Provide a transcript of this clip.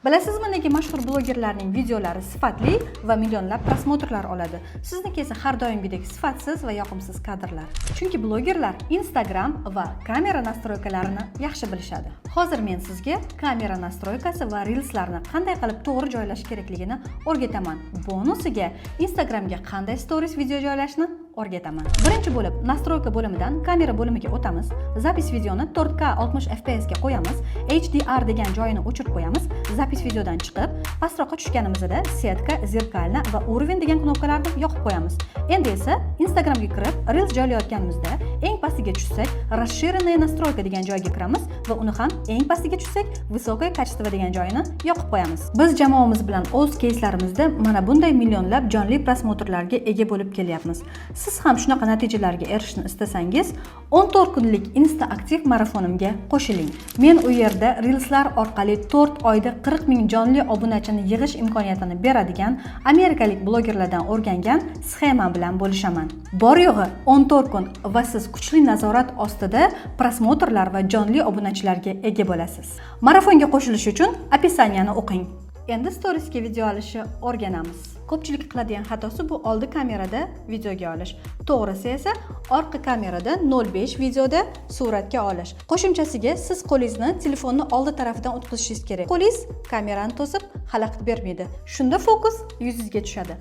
Bilasizmi, nega mashhur blogerlarning videolari sifatli va millionlab prosmotrlar oladi? Sizniki esa har doimgidek sifatsiz va yoqimsiz kadrlar. Chunki blogerlar Instagram va kamera nastroykalarini yaxshi bilishadi. Hozir men sizga kamera nastroykasi va reelslarni qanday qilib to'g'ri joylash kerakligini o'rgataman. Bonusiga Instagramga qanday stories video joylashni o'rgataman. Birinchi bo'lib nastroyka bo'limidan kamera bo'limiga o'tamiz. Zapis videoni 4K 60 fps ga qo'yamiz. HDR degan joyini o'chirib qo'yamiz. Zapis videodan chiqib, pastroqqa tushganimizda setka, zerkalna va уровень degan knopkalarni yoqib qo'yamiz. Endi esa Instagramga kirib, reels joylayotganimizda eng pastiga tushsak, расширенные настройка degan joyga kiramiz va uni ham eng pastiga tushsak, высокое качество degan joyini yoqib qo'yamiz. Biz jamoamiz bilan o'z keyslarimizda mana bunday millionlab jonli prosmotrlarga ega bo'lib kelyapmiz. Siz ham shunaqa natijalarga erishishni istasangiz, 14 kunlik Insta aktiv marafonimga qo'shiling. Men u yerda reelslar orqali 4 oyda 40 ming jonli obunachini yig'ish imkoniyatini beradigan amerikalik blogerlardan o'rgangan sxema bilan bo'lishaman. Bor yo'g'i 14 kun va siz kuchli nazorat ostida prosmotrlar va jonli obunachilarga ega bo'lasiz. Marafonga qo'shilish uchun opisaniyani o'qing. Endi storiesga video olishni o'rganamiz. Ko'pchilik qiladigan xatosi bu oldi kamerada videoga olish. To'g'risi esa orqa kamerada 0.5 videoda suratga olish. Qo'shimchasiga siz qo'lingizni telefonning oldi tarafidan o'tkazishingiz kerak. Qo'lingiz kamerani to'sib xalaqit bermaydi. Shunda fokus yuzingizga tushadi.